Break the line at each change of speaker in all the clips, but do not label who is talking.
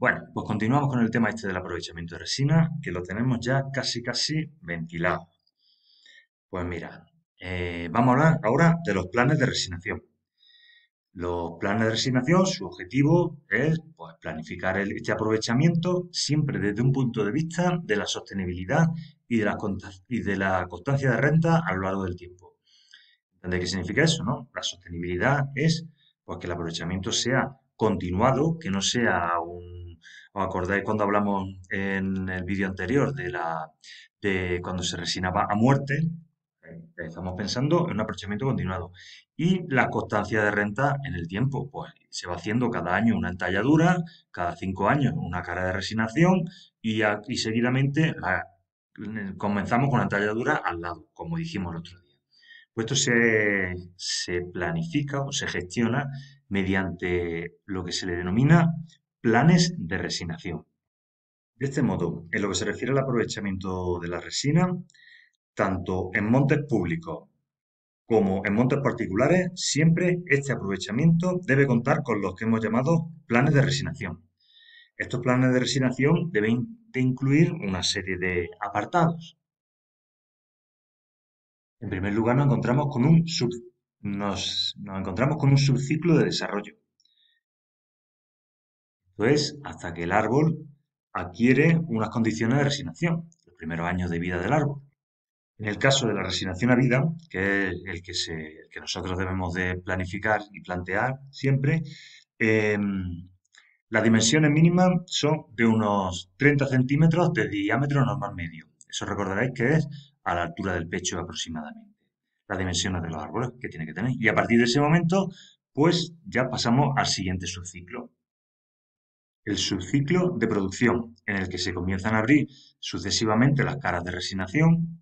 Bueno, pues continuamos con el tema este del aprovechamiento de resina, que lo tenemos ya casi ventilado. Pues mira, vamos a hablar ahora de los planes de resinación. Los planes de resinación, su objetivo es pues, planificar este aprovechamiento siempre desde un punto de vista de la sostenibilidad y de la constancia de renta a lo largo del tiempo. ¿Entendéis qué significa eso, no? La sostenibilidad es pues, que el aprovechamiento sea continuado, que no sea un... ¿Os acordáis cuando hablamos en el vídeo anterior de cuando se resinaba a muerte? Estamos pensando en un aprovechamiento continuado. Y la constancia de renta en el tiempo, pues se va haciendo cada año una entalladura, cada 5 años una cara de resinación y seguidamente comenzamos con la entalladura al lado, como dijimos el otro día. Pues esto se planifica o se gestiona mediante lo que se le denomina planes de resinación. De este modo, en lo que se refiere al aprovechamiento de la resina, tanto en montes públicos como en montes particulares, siempre este aprovechamiento debe contar con los que hemos llamado planes de resinación. Estos planes de resinación deben de incluir una serie de apartados. En primer lugar, nos encontramos con un subciclo de desarrollo. Esto es hasta que el árbol adquiere unas condiciones de resinación, los primeros años de vida del árbol. En el caso de la resignación a vida, que es el que nosotros debemos de planificar y plantear siempre, eh, las dimensiones mínimas son de unos 30 centímetros de diámetro normal medio. Eso recordaréis que es a la altura del pecho aproximadamente. Las dimensiones de los árboles que tiene que tener. Y a partir de ese momento, pues ya pasamos al siguiente subciclo. El subciclo de producción, en el que se comienzan a abrir sucesivamente las caras de resinación,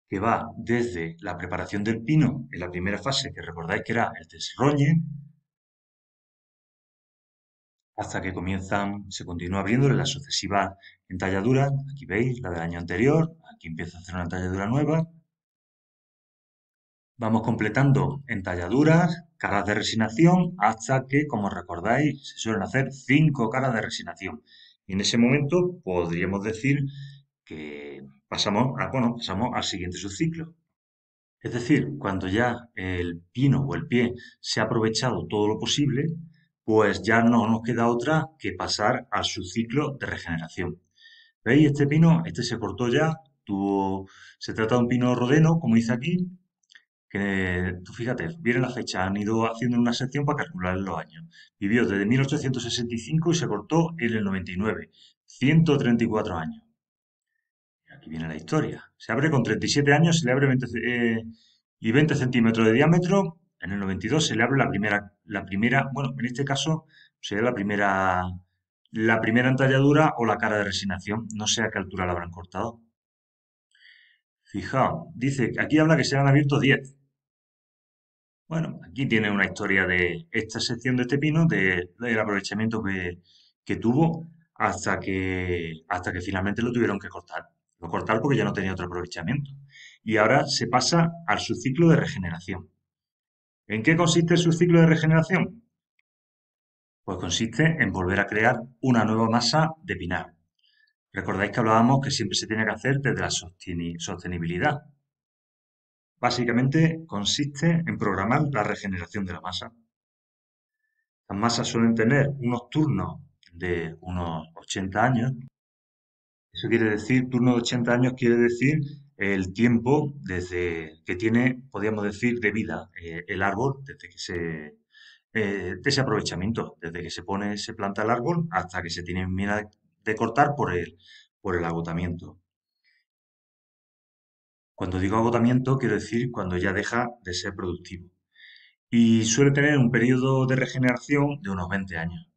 que va desde la preparación del pino en la primera fase, que recordáis que era el desroñe, hasta que se continúa abriéndole las sucesivas entalladuras. Aquí veis la del año anterior, aquí empieza a hacer una entalladura nueva. Vamos completando entalladuras, caras de resinación, hasta que, como recordáis, se suelen hacer 5 caras de resinación. Y en ese momento podríamos decir que pasamos al siguiente subciclo. Es decir, cuando ya el pino o el pie se ha aprovechado todo lo posible, pues ya no nos queda otra que pasar a su ciclo de regeneración. ¿Veis? Este pino, este se cortó ya, se trata de un pino rodeno, como dice aquí, que tú fíjate, viene la fecha, han ido haciendo una sección para calcular los años. Vivió desde 1865 y se cortó en el 99, 134 años. Aquí viene la historia. Se abre con 37 años, se le abre 20 centímetros de diámetro. En el 92 se le abre bueno, en este caso sería la primera entalladura o la cara de resignación. No sé a qué altura la habrán cortado. Fijaos, dice, aquí habla que se han abierto 10. Bueno, aquí tiene una historia de esta sección de este pino, del aprovechamiento que tuvo hasta que finalmente lo tuvieron que cortar. Lo cortaron porque ya no tenía otro aprovechamiento. Y ahora se pasa al subciclo de regeneración. ¿En qué consiste el subciclo de regeneración? Pues consiste en volver a crear una nueva masa de pinar. Recordáis que hablábamos que siempre se tiene que hacer desde la sostenibilidad. Básicamente consiste en programar la regeneración de la masa. Las masas suelen tener unos turnos de unos 80 años. Eso quiere decir, turno de 80 años quiere decir el tiempo desde que tiene, podríamos decir, de vida el árbol, de ese aprovechamiento, desde que se planta el árbol hasta que se termina de cortar por el agotamiento. Cuando digo agotamiento, quiero decir cuando ya deja de ser productivo. Y suele tener un periodo de regeneración de unos 20 años.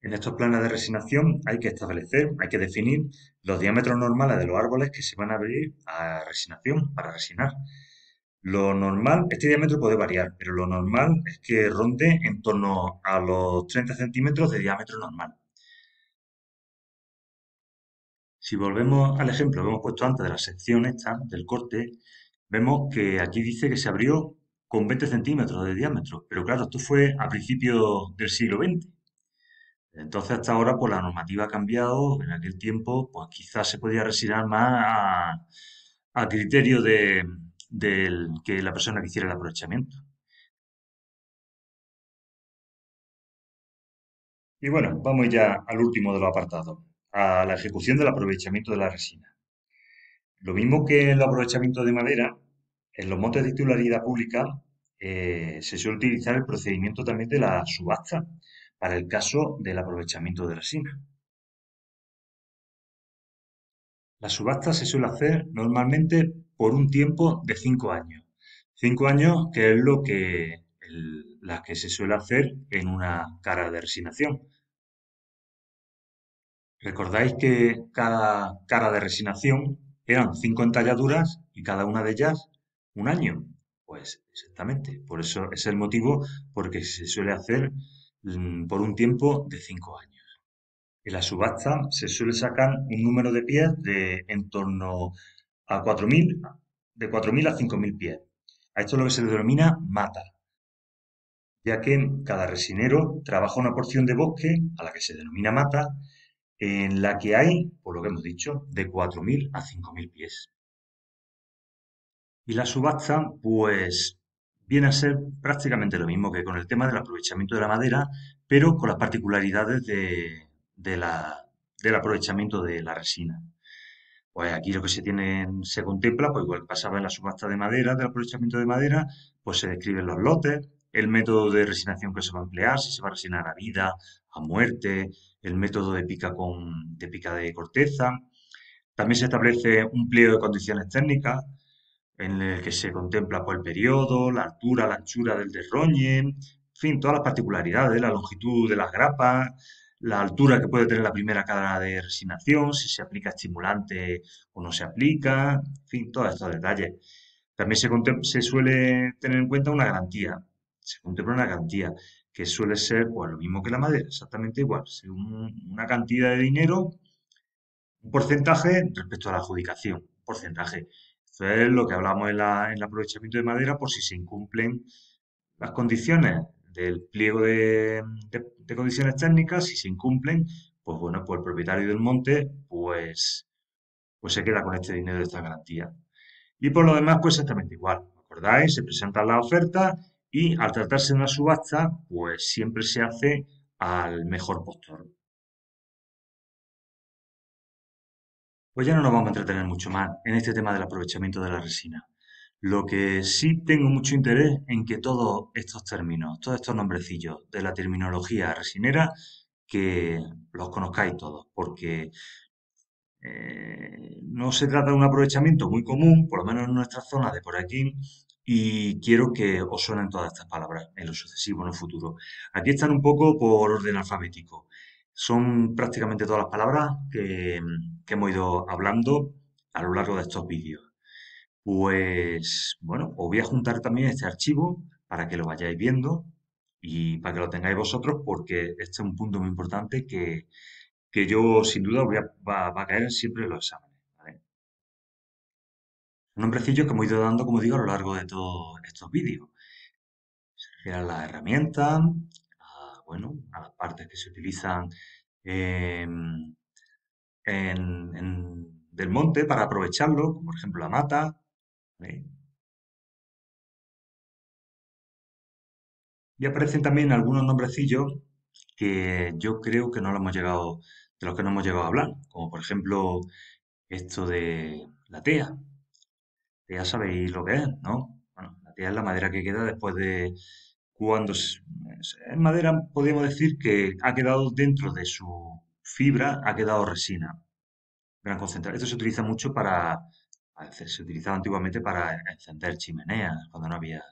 En estos planes de resignación hay que definir los diámetros normales de los árboles que se van a abrir a resignación, para resinar. Lo normal, este diámetro puede variar, pero lo normal es que ronde en torno a los 30 centímetros de diámetro normal. Si volvemos al ejemplo que hemos puesto antes de la sección esta, del corte, vemos que aquí dice que se abrió con 20 centímetros de diámetro. Pero claro, esto fue a principios del siglo XX. Entonces, hasta ahora, pues la normativa ha cambiado. En aquel tiempo, pues quizás se podía resignar más a criterio del que la persona que hiciera el aprovechamiento. Y bueno, vamos ya al último de los apartados, a la ejecución del aprovechamiento de la resina. Lo mismo que en el aprovechamiento de madera, en los montes de titularidad pública se suele utilizar el procedimiento también de la subasta para el caso del aprovechamiento de resina. La subasta se suele hacer normalmente por un tiempo de 5 años. 5 años que es la que se suele hacer en una cara de resinación. ¿Recordáis que cada cara de resinación eran 5 entalladuras y cada una de ellas un año? Pues exactamente, por eso es el motivo porque se suele hacer por un tiempo de 5 años. En la subasta se suele sacar un número de pies de en torno a 4.000, de 4.000 a 5.000 pies. A esto es lo que se le denomina mata, ya que cada resinero trabaja una porción de bosque, a la que se denomina mata, en la que hay, por lo que hemos dicho, de 4.000 a 5.000 pies. Y la subasta, pues, viene a ser prácticamente lo mismo que con el tema del aprovechamiento de la madera, pero con las particularidades del aprovechamiento de la resina. Pues aquí lo que se contempla, pues igual que pasaba en la subasta de madera, del aprovechamiento de madera, pues se describen los lotes, el método de resinación que se va a emplear, si se va a resinar a vida, a muerte, el método de pica de corteza. También se establece un pliego de condiciones técnicas en el que se contempla pues, el periodo, la altura, la anchura del derroñe, en fin, todas las particularidades, la longitud de las grapas, la altura que puede tener la primera cara de resinación, si se aplica estimulante o no se aplica, en fin, todos estos detalles. También se suele tener en cuenta una garantía, se contempla una garantía que suele ser pues, lo mismo que la madera, exactamente igual, según una cantidad de dinero, un porcentaje respecto a la adjudicación, un porcentaje. Esto es lo que hablamos en el aprovechamiento de madera por si se incumplen las condiciones del pliego de condiciones técnicas, si se incumplen, pues bueno, pues el propietario del monte, pues se queda con este dinero de esta garantía. Y por lo demás, pues exactamente igual. ¿Acordáis? Se presentan las ofertas y al tratarse de una subasta, pues siempre se hace al mejor postor. Pues ya no nos vamos a entretener mucho más en este tema del aprovechamiento de la resina. Lo que sí tengo mucho interés en que todos estos términos, todos estos nombrecillos de la terminología resinera, que los conozcáis todos, porque no se trata de un aprovechamiento muy común, por lo menos en nuestra zona de por aquí, y quiero que os suenen todas estas palabras en lo sucesivo, en el futuro. Aquí están un poco por orden alfabético. Son prácticamente todas las palabras que hemos ido hablando a lo largo de estos vídeos. Pues bueno, os voy a juntar también este archivo para que lo vayáis viendo y para que lo tengáis vosotros, porque este es un punto muy importante que yo sin duda va a caer siempre en los exámenes. ¿Vale? Son nombrecillos que hemos ido dando, como digo, a lo largo de todos estos vídeos. Se refiere a las herramientas, bueno, a las partes que se utilizan em, del monte para aprovecharlo, como por ejemplo la mata. ¿Vale? Y aparecen también algunos nombrecillos que yo creo que no lo hemos llegado, de los que no hemos llegado a hablar, como por ejemplo esto de la tea. Ya sabéis lo que es, ¿no? Bueno, la tía es la madera que queda después de cuando es madera, podríamos decir que ha quedado dentro de su fibra, ha quedado resina, gran concentración. Esto se utiliza mucho se utilizaba antiguamente para encender chimeneas, cuando no había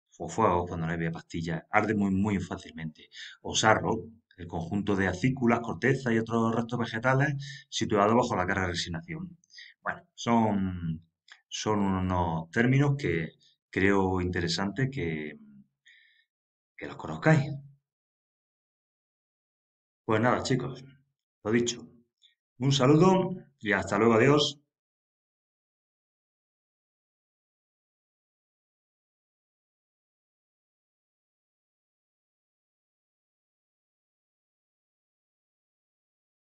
fuego, cuando no había pastillas. Arde muy, muy fácilmente. O sarro, el conjunto de acículas, corteza y otros restos vegetales situados bajo la cara de resinación. Bueno, son unos términos que creo interesante que los conozcáis. Pues nada, chicos, lo dicho. Un saludo y hasta luego, adiós.